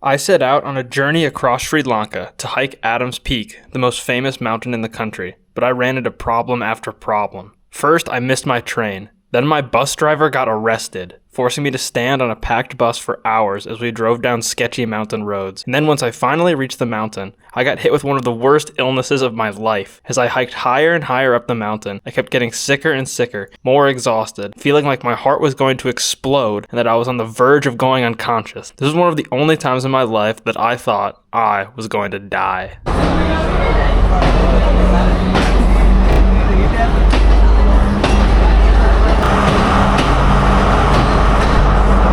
I set out on a journey across Sri Lanka to hike Adam's Peak, the most famous mountain in the country, but I ran into problem after problem. First, I missed my train. Then my bus driver got arrested, forcing me to stand on a packed bus for hours as we drove down sketchy mountain roads. And then once I finally reached the mountain, I got hit with one of the worst illnesses of my life. As I hiked higher and higher up the mountain, I kept getting sicker and sicker, more exhausted, feeling like my heart was going to explode and that I was on the verge of going unconscious. This was one of the only times in my life that I thought I was going to die.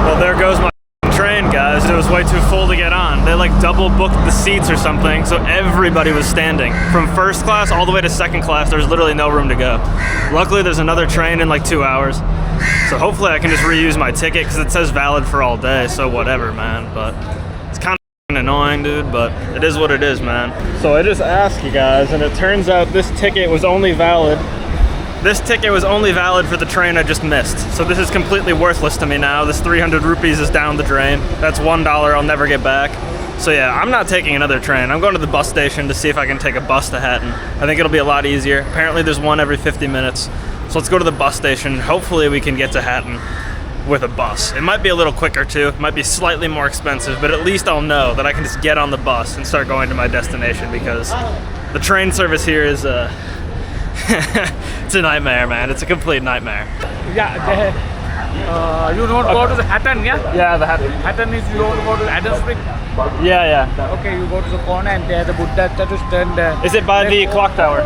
Well, there goes my train, guys. It was way too full to get on. They like double booked the seats or something, so everybody was standing. From first class all the way to second class, there was literally no room to go. Luckily, there's another train in like 2 hours, so hopefully I can just reuse my ticket because it says valid for all day, so whatever, man. But it's kind of annoying, dude, but it is what it is, man. So I just asked you guys, and it turns out this ticket was only valid for the train I just missed. So this is completely worthless to me now. This 300 rupees is down the drain. That's $1 I'll never get back. So yeah, I'm not taking another train. I'm going to the bus station to see if I can take a bus to Hatton. I think it'll be a lot easier. Apparently there's one every 50 minutes. So let's go to the bus station. Hopefully we can get to Hatton with a bus. It might be a little quicker too. It might be slightly more expensive, but at least I'll know that I can just get on the bus and start going to my destination, because the train service here is it's a nightmare, man. It's a complete nightmare. Yeah, you don't go to the Hatton, yeah? Yeah, the Hatton. Hatton is you don't go to Adam's Peak. Yeah. Okay, you go to the corner and there's a Buddha statue stand. Is it by the clock tower?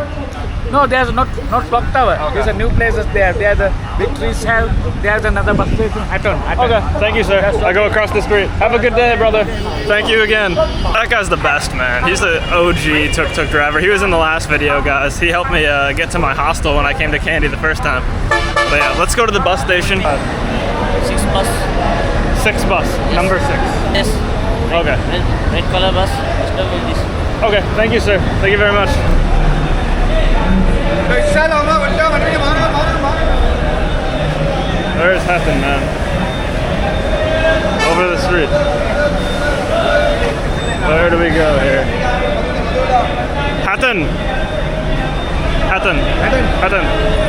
No, there's not clock tower. Okay. There's a new places there. There's the big trees held. There's another bus station. Hatton. Okay, thank you, sir. I go across the street. Have a good day, brother. Thank you again. That guy's the best, man. He's the OG tuk-tuk driver. He was in the last video, guys. He helped me get to my hostel when I came to Kandy the first time. But yeah, let's go to the bus station. 6 bus. 6 bus, number 6. Yes. Okay. Red color bus. Okay, thank you, sir. Thank you very much. There's Hatton, man. Over the street. Where do we go here? Hatton.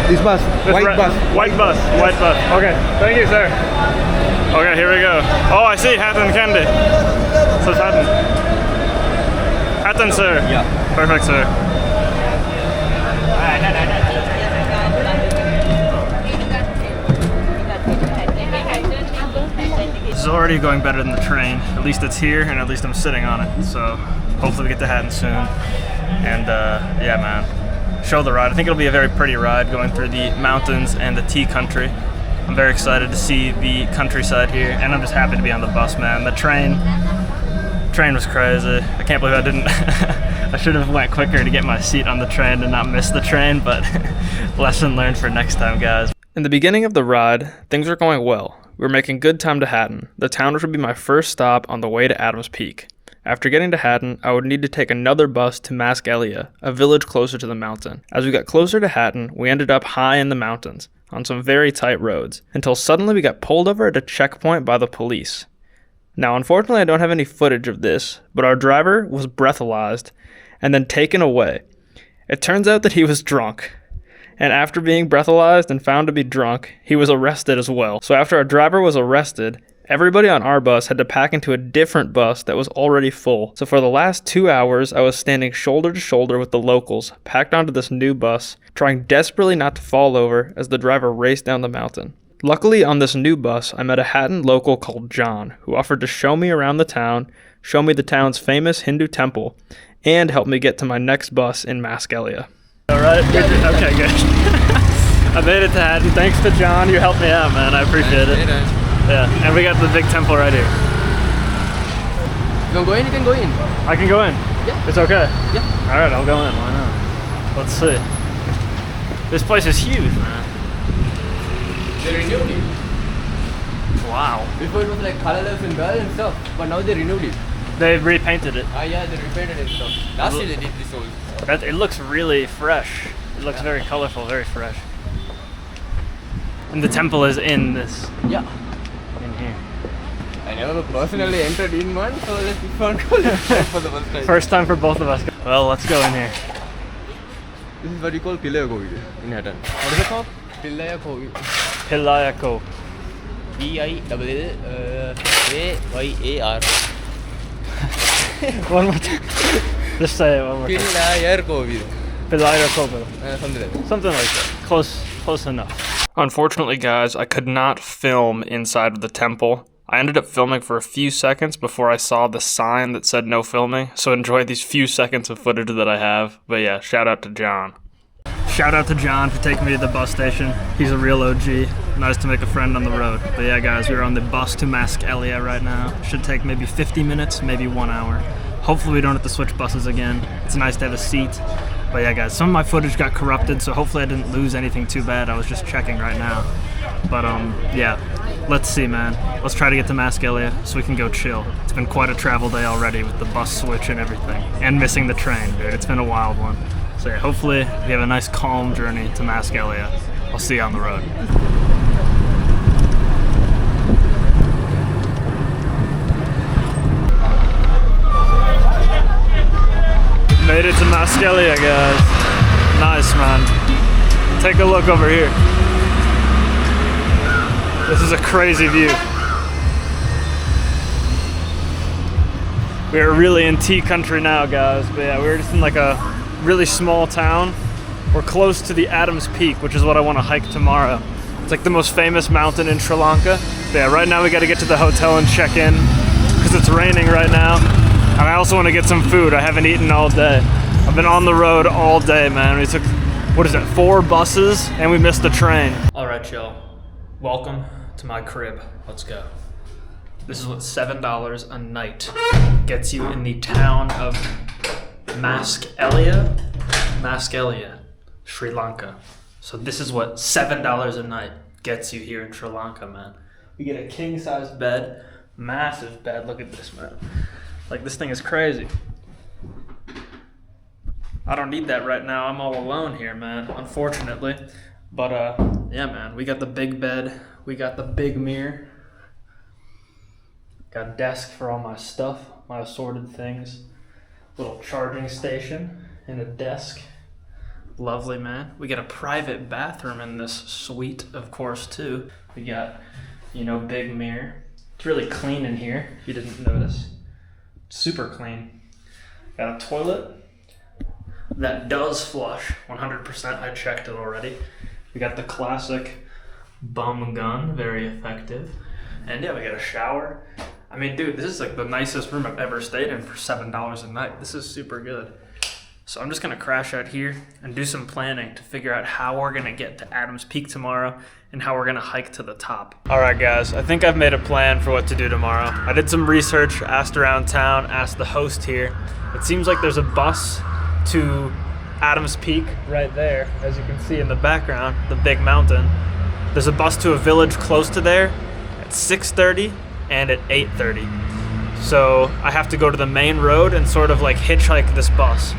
This bus, white bus. White bus. Okay, thank you, sir. Okay, here we go. Oh, I see Hatton Kandy. So it's Hatton. Hatton, sir. Yeah. Perfect, sir. This is already going better than the train. At least it's here, and at least I'm sitting on it. So hopefully we get to Hatton soon. And yeah, man, show the ride. I think it'll be a very pretty ride going through the mountains and the tea country. I'm very excited to see the countryside here, and I'm just happy to be on the bus, man. The train was crazy. I can't believe I didn't. I should have went quicker to get my seat on the train and not miss the train, but lesson learned for next time, guys. In the beginning of the ride, things were going well. We were making good time to Hatton, the town which would be my first stop on the way to Adam's Peak. After getting to Hatton, I would need to take another bus to Maskellia, a village closer to the mountain. As we got closer to Hatton, we ended up high in the mountains, on some very tight roads, until suddenly we got pulled over at a checkpoint by the police. Now, unfortunately, I don't have any footage of this, but our driver was breathalyzed and then taken away. It turns out that he was drunk. And after being breathalyzed and found to be drunk, he was arrested as well. So after our driver was arrested, everybody on our bus had to pack into a different bus that was already full. So for the last 2 hours, I was standing shoulder to shoulder with the locals, packed onto this new bus, trying desperately not to fall over as the driver raced down the mountain. Luckily, on this new bus, I met a Hatton local called John, who offered to show me around the town, show me the town's famous Hindu temple, and help me get to my next bus in Maskellia. Alright, okay, good. I made it to Hatton. Thanks to John, you helped me out, man. I appreciate it. Yeah, and we got the big temple right here. You want to go in? You can go in. I can go in? Yeah. It's okay? Yeah. Alright, I'll go in. Why not? Let's see. This place is huge, man. They renewed it. Wow. Before it was like colorless and dull and stuff, but now they renewed it. They repainted it. Yeah, they repainted it and stuff. Last year they did this also. It looks really fresh. It looks very colorful, very fresh. And the temple is in this. Yeah. In here. I never personally entered in one, so let's for the first time. First time for both of us. Well, let's go in here. This is what you call Pilaya Cove in Hatton. What is it called? Pilaya Cove. Pilaya Cove. Pillayar. One more time. Just say it one more time. Pilaya Cove. Pilaya Cove. Something like that. Something like that. Close enough. Unfortunately, guys, I could not film inside of the temple. I ended up filming for a few seconds before I saw the sign that said no filming, so enjoy these few seconds of footage that I have. But yeah, shout out to John. Shout out to John for taking me to the bus station. He's a real OG. Nice to make a friend on the road. But yeah, guys, we're on the bus to Maskellia right now. Should take maybe 50 minutes, maybe 1 hour. Hopefully we don't have to switch buses again. It's nice to have a seat. But yeah, guys, some of my footage got corrupted, so hopefully I didn't lose anything too bad. I was just checking right now. But yeah, let's see, man. Let's try to get to Maskellia so we can go chill. It's been quite a travel day already with the bus switch and everything. And missing the train, dude. It's been a wild one. So yeah, hopefully we have a nice calm journey to Maskellia. I'll see you on the road. Made it to Maskellia, guys. Nice, man. Take a look over here. This is a crazy view. We're really in tea country now, guys. But yeah, we're just in like a really small town. We're close to the Adams Peak, which is what I want to hike tomorrow. It's like the most famous mountain in Sri Lanka. But yeah, right now we got to get to the hotel and check in because it's raining right now. And I also want to get some food. I haven't eaten all day. I've been on the road all day, man. We took, 4 buses and we missed the train. All right, y'all. Welcome to my crib. Let's go. This is what $7 a night gets you in the town of Maskellia, Sri Lanka. So this is what $7 a night gets you here in Sri Lanka, man. You get a king-size bed, massive bed. Look at this, man. Like, this thing is crazy. I don't need that right now. I'm all alone here, man, unfortunately. But yeah, man, we got the big bed. We got the big mirror. Got a desk for all my stuff, my assorted things. Little charging station and a desk. Lovely, man. We got a private bathroom in this suite, of course, too. We got, big mirror. It's really clean in here, if you didn't notice. Super clean. Got a toilet that does flush 100%. I checked it already. We got the classic bum gun, very effective. And yeah, we got a shower. I mean, dude, this is like the nicest room I've ever stayed in for $7 a night. This is super good. So I'm just gonna crash out here and do some planning to figure out how we're gonna get to Adams Peak tomorrow and how we're gonna hike to the top. All right, guys, I think I've made a plan for what to do tomorrow. I did some research, asked around town, asked the host here. It seems like there's a bus to Adams Peak right there, as you can see in the background, the big mountain. There's a bus to a village close to there at 6:30 and at 8:30. So I have to go to the main road and sort of like hitchhike this bus.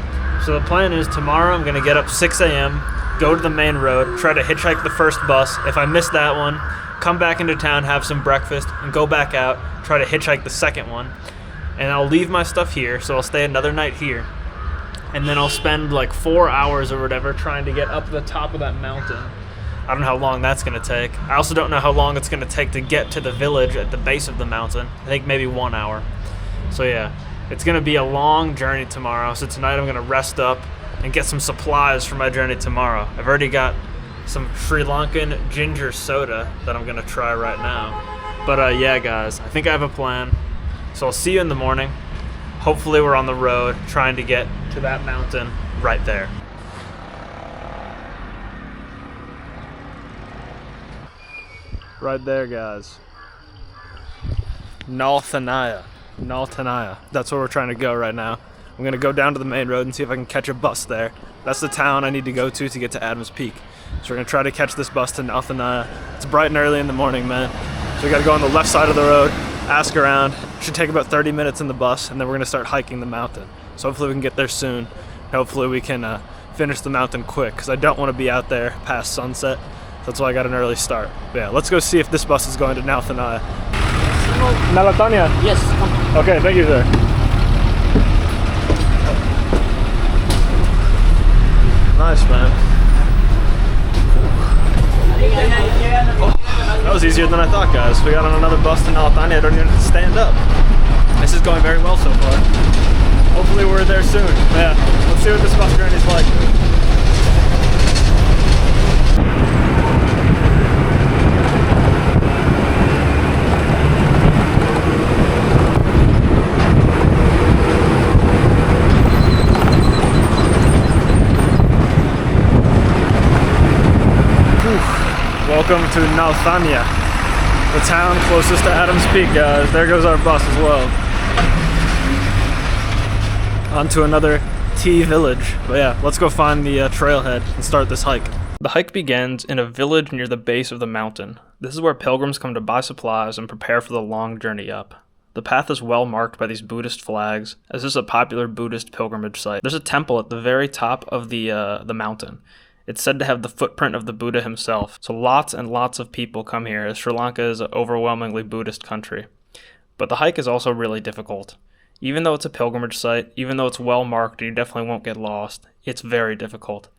So the plan is tomorrow I'm gonna get up 6 a.m., go to the main road, try to hitchhike the first bus. If I miss that one, come back into town, have some breakfast, and go back out, try to hitchhike the second one. And I'll leave my stuff here, so I'll stay another night here. And then I'll spend like 4 hours or whatever trying to get up the top of that mountain. I don't know how long that's gonna take. I also don't know how long it's gonna take to get to the village at the base of the mountain. I think maybe 1 hour. So yeah, it's gonna be a long journey tomorrow. So tonight I'm gonna rest up and get some supplies for my journey tomorrow. I've already got some Sri Lankan ginger soda that I'm gonna try right now. But yeah, guys, I think I have a plan. So I'll see you in the morning. Hopefully we're on the road trying to get to that mountain right there. Right there, guys. Nalthanaya. That's where we're trying to go right now. I'm gonna go down to the main road and see if I can catch a bus there. That's the town I need to go to get to Adams Peak. So we're gonna try to catch this bus to Nalthanaya. It's bright and early in the morning, man. So we gotta go on the left side of the road, ask around. Should take about 30 minutes in the bus, and then we're gonna start hiking the mountain. So hopefully we can get there soon. Hopefully we can finish the mountain quick, because I don't want to be out there past sunset. That's why I got an early start. But yeah, let's go see if this bus is going to Nalthanaya. Nalatanya? Yes, come. Okay, thank you, sir. Nice, man. That was easier than I thought, guys. We got on another bus to Nalatanya. I don't even have to stand up. This is going very well so far. Hopefully we're there soon. Yeah, let's see what this bus journey is like. Welcome to Nalatanya, the town closest to Adams Peak, guys. There goes our bus as well. On to another tea village. But yeah, let's go find the trailhead and start this hike. The hike begins in a village near the base of the mountain. This is where pilgrims come to buy supplies and prepare for the long journey up. The path is well marked by these Buddhist flags, as this is a popular Buddhist pilgrimage site. There's a temple at the very top of the mountain. It's said to have the footprint of the Buddha himself, so lots and lots of people come here, as Sri Lanka is an overwhelmingly Buddhist country. But the hike is also really difficult. Even though it's a pilgrimage site, even though it's well marked and you definitely won't get lost, it's very difficult.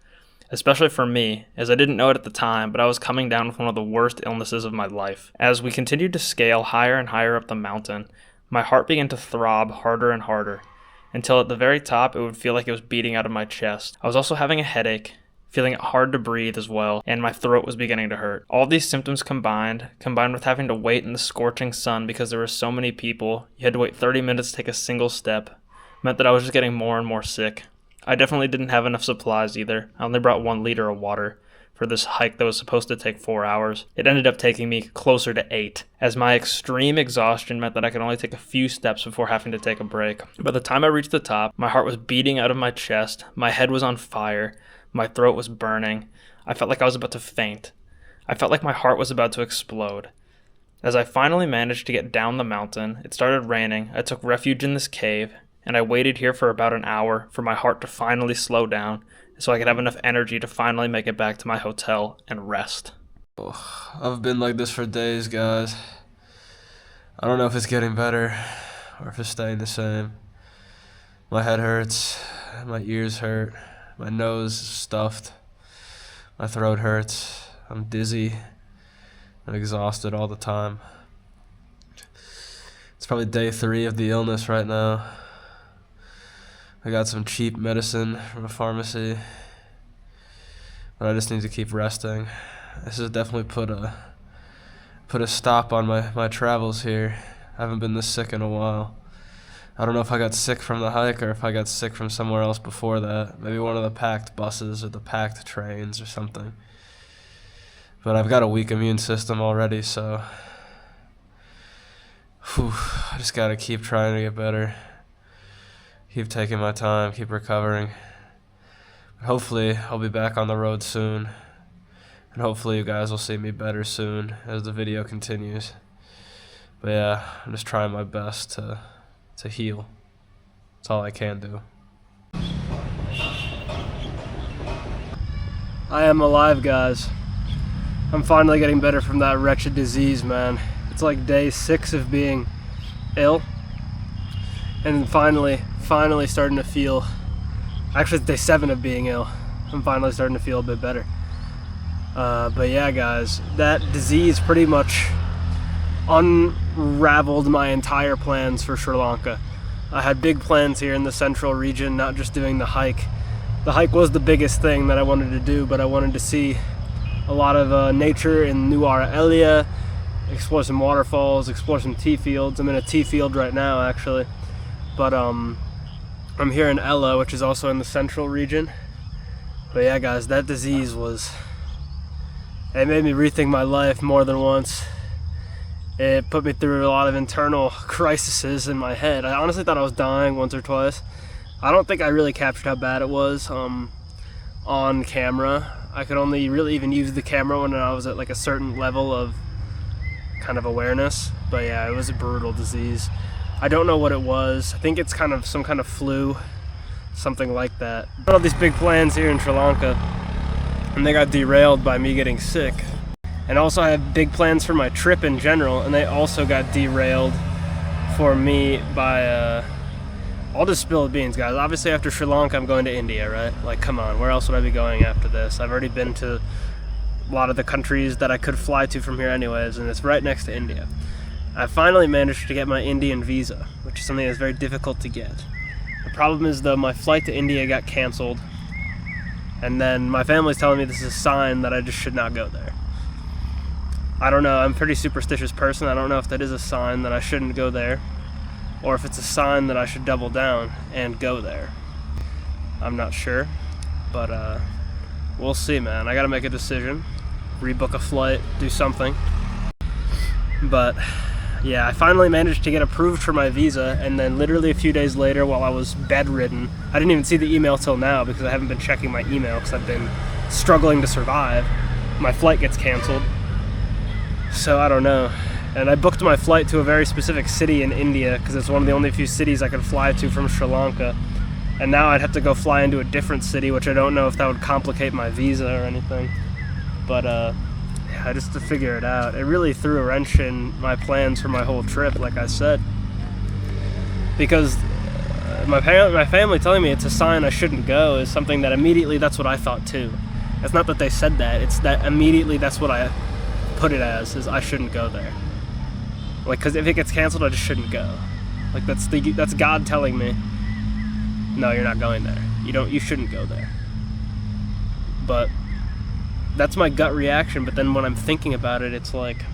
Especially for me, as I didn't know it at the time, but I was coming down with one of the worst illnesses of my life. As we continued to scale higher and higher up the mountain, my heart began to throb harder and harder, until at the very top it would feel like it was beating out of my chest. I was also having a headache, feeling it hard to breathe as well, and my throat was beginning to hurt. All these symptoms combined with having to wait in the scorching sun because there were so many people, you had to wait 30 minutes to take a single step, meant that I was just getting more and more sick. I definitely didn't have enough supplies either. I only brought 1 liter of water for this hike that was supposed to take 4 hours. It ended up taking me closer to 8, as my extreme exhaustion meant that I could only take a few steps before having to take a break. By the time I reached the top, my heart was beating out of my chest, my head was on fire, my throat was burning. I felt like I was about to faint. I felt like my heart was about to explode. As I finally managed to get down the mountain, it started raining. I took refuge in this cave, and I waited here for about an hour for my heart to finally slow down so I could have enough energy to finally make it back to my hotel and rest. Oh, I've been like this for days, guys. I don't know if it's getting better or if it's staying the same. My head hurts, my ears hurt. My nose is stuffed. My throat hurts. I'm dizzy. I'm exhausted all the time. It's probably day 3 of the illness right now. I got some cheap medicine from a pharmacy, but I just need to keep resting. This has definitely put a stop on my travels here. I haven't been this sick in a while. I don't know if I got sick from the hike or if I got sick from somewhere else before that. Maybe one of the packed buses or the packed trains or something. But I've got a weak immune system already, so I just gotta keep trying to get better. Keep taking my time, keep recovering. But hopefully I'll be back on the road soon. And hopefully you guys will see me better soon as the video continues. But yeah, I'm just trying my best to heal. That's all I can do. I am alive, guys. I'm finally getting better from that wretched disease, man. It's like day 6 of being ill, and finally starting to feel, actually it's day 7 of being ill. I'm finally starting to feel a bit better. But yeah, guys, that disease pretty much unraveled my entire plans for Sri Lanka. I had big plans here in the central region, not just doing the hike. The hike was the biggest thing that I wanted to do, but I wanted to see a lot of nature in Maskellia, explore some waterfalls, explore some tea fields. I'm in a tea field right now, actually. But I'm here in Ella, which is also in the central region. But yeah, guys, that disease it made me rethink my life more than once. It put me through a lot of internal crises in my head. I honestly thought I was dying once or twice. I don't think I really captured how bad it was on camera. I could only really even use the camera when I was at like a certain level of kind of awareness. But yeah, it was a brutal disease. I don't know what it was. I think it's kind of some kind of flu, something like that. All these big plans here in Sri Lanka, and they got derailed by me getting sick. And also I have big plans for my trip in general, and they also got derailed for me by, I'll just spill the beans, guys. Obviously after Sri Lanka, I'm going to India, right? Like, come on, where else would I be going after this? I've already been to a lot of the countries that I could fly to from here anyways, and it's right next to India. I finally managed to get my Indian visa, which is something that's very difficult to get. The problem is, though, my flight to India got canceled, and then my family's telling me this is a sign that I just should not go there. I don't know, I'm a pretty superstitious person. I don't know if that is a sign that I shouldn't go there, or if it's a sign that I should double down and go there. I'm not sure, but we'll see, man. I gotta make a decision, rebook a flight, do something. But yeah, I finally managed to get approved for my visa, and then literally a few days later, while I was bedridden, I didn't even see the email till now because I haven't been checking my email because I've been struggling to survive. My flight gets canceled, so I don't know. And I booked my flight to a very specific city in India because it's one of the only few cities I could fly to from Sri Lanka. And now I'd have to go fly into a different city, which I don't know if that would complicate my visa or anything. But yeah, just to figure it out. It really threw a wrench in my plans for my whole trip, like I said. Because my family telling me it's a sign I shouldn't go is something that immediately that's what I thought too. It's not that they said that, it's that immediately that's what I put it as, is I shouldn't go there. Like, because if it gets canceled, I just shouldn't go. Like, that's God telling me, no, you're not going there. You shouldn't go there. But that's my gut reaction. But then when I'm thinking about it, it's like,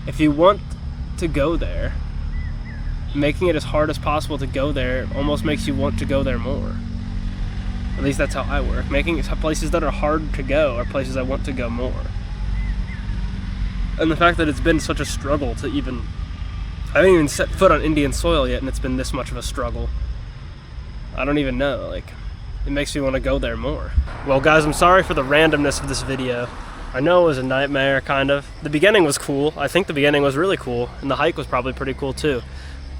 if you want to go there, making it as hard as possible to go there almost makes you want to go there more. At least that's how I work. Making places that are hard to go are places I want to go more. And the fact that it's been such a struggle to even... I haven't even set foot on Indian soil yet, and it's been this much of a struggle. I don't even know, like, it makes me want to go there more. Well, guys, I'm sorry for the randomness of this video. I know it was a nightmare, kind of. The beginning was cool. I think the beginning was really cool, and the hike was probably pretty cool too.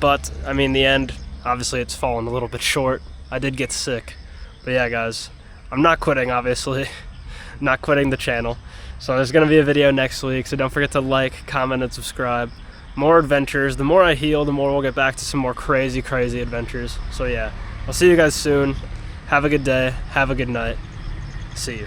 But, I mean, the end, obviously it's fallen a little bit short. I did get sick. But yeah, guys, I'm not quitting, obviously. Not quitting the channel. So there's going to be a video next week, so don't forget to like, comment, and subscribe. More adventures. The more I heal, the more we'll get back to some more crazy, crazy adventures. So yeah, I'll see you guys soon. Have a good day. Have a good night. See you.